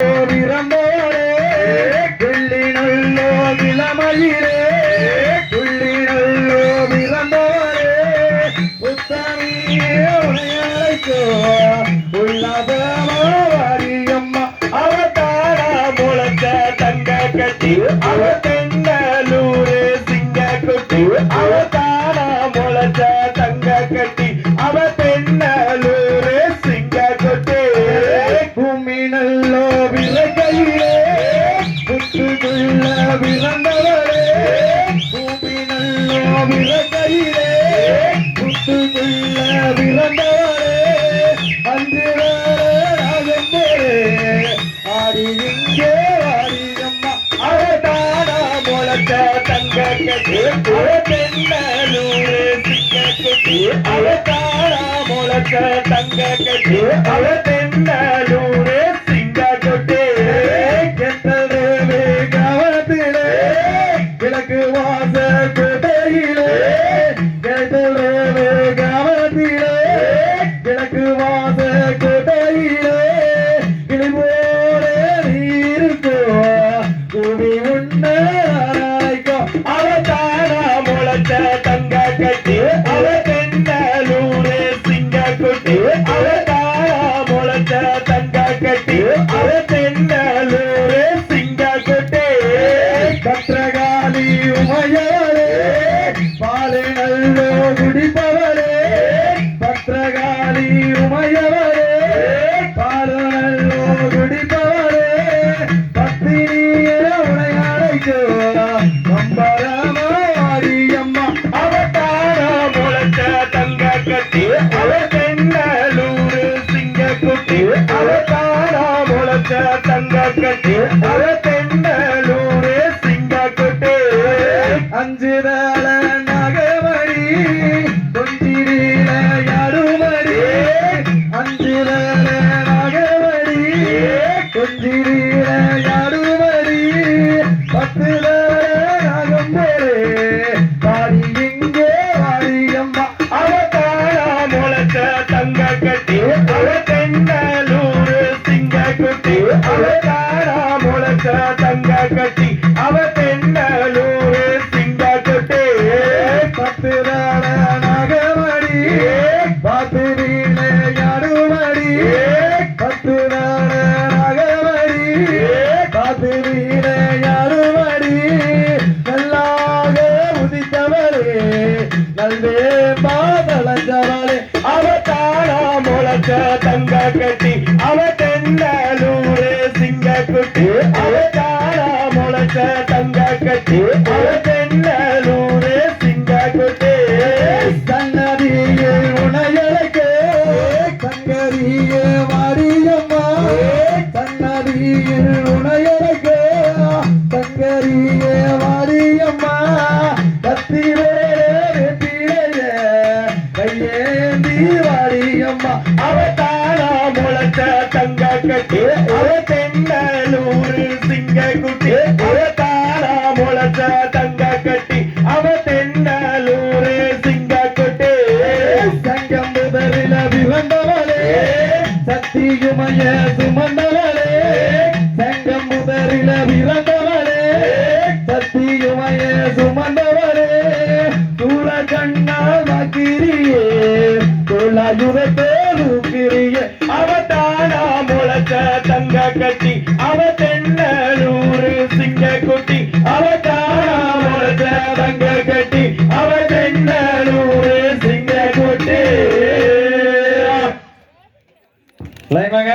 விரம்போரே துள்ளி நல்லோ விளமயிலே துள்ளி நல்லோ விரம்போரே புத்தனியே உனையழைக்கோ உள்ளதமாரியம்மா அவதாரா முளைச்ச தங்க கட்டி அவ தென்னலூரே சிங்க குட்டி அவதாரா முளைச்ச தங்க கட்டி அவ தென்னலூரே சிங்க குட்டி பூமி நல்லோ விலகையிலே புத்துக்குள்ள விளந்தவரே பூமி நல்லோ விலகையிலே புத்துக்குள்ள விளந்தவரே அஞ்சுவரே ஆடி இங்கே வாரியம்மா அவதாரா முளைச்ச தங்க கட்டி அவ தென்னலூரே சிங்க குட்டி அவதாரா முளைச்ச தங்க கட்டி அவ தென்னலூரே சிங்க குட்டி கெட்டதே கவனத்திலே கிழக்கு வாச கோட்டையிலே கெட்டதே கவனத்திலே கிழக்கு வாச கோட்டையிலே கிளிபோரே நீருக்கோ குடி உண்ண அரைக்கோ அவதாரா முளைச்ச தங்க கட்டி அவ தென்னலூரே சிங்க குட்டி அவதாரா முளைச்ச தங்க கட்டி அவ தென்னலூரே சிங்க குட்டி கத்திரகாளி உமையவளே பாலை நல்லோ குடிப்பவளே பத்திரகாளி உமையவளே பாலை நல்லோ குடிப்பவளே பத்தினிய உனையழைக்கோ அம்பரமாரியம்மா அவதாரா முளைச்ச தங்க கட்டி அவ தென்னலூரு சிங்க குட்டி அவதாரா முளைச்ச தங்க கட்டி அவ தென்னலூரு சிங்க குட்டி அஞ்சுதல நகமடி கொஞ்சிடில யாடுமடி அஞ்சுதல நகமடி கொஞ்சிடில யாடுமடி பத்துதல நகம்பரே பாடி இங்கே வாரியம்மா அவதாரா முளைச்ச தங்க கட்டி அவ தென்னலூரு சிங்க குட்டி அவதாரா முளைச்ச தங்க கட்டி அவ தென்னலூரு சிங்க குட்டி பத்துதல நகமடி பாத்துடில யாடுமடி பத்துதல நகமடி பாத்துடில யாடுமடி நல்லாக உதித்தவரே நல்வே பாதளஞ்சவளே அவதாரா முளைச்ச தங்க கட்டி அவ தென்னலூரே சிங்க குட்டி அவதாரா முளைச்ச தங்க கட்டி அவ தென்னலூரே சிங்க குட்டி சன்னதியில் உனையழைக்கோ சங்கரியே வாரியம்மா சன்னதியில் உனையழைக்கோ சங்கரியே வாரியம்மா கத்திரே வெற்றிலே கையேந்தி வாரியம்மா அவதாரா முளைச்ச தங்க கட்டி அவ தென்னலூரு சிங்க குட்டி அவதாரா முளைச்ச தங்க கட்டி அவ தென்னலூரு சிங்க குட்டி சங்கம் முதலில விவந்தவளே சக்தியுமய சுமந்தவளே சங்கம் முதலில விவந்தவளே சக்தியுமய சுமந்தவளே தூள கண்ணால் வாக்கிரியே தோளாயுதத்தோடுக்கிரியே அவதாரா முளைச்ச தங்க கட்டி அவ தென்னலூரு சிங்க குட்டி அவதாரா முளைச்ச தங்க கட்டி அவ தென்னலூரு சிங்க குட்டி. லைன் வாங்க.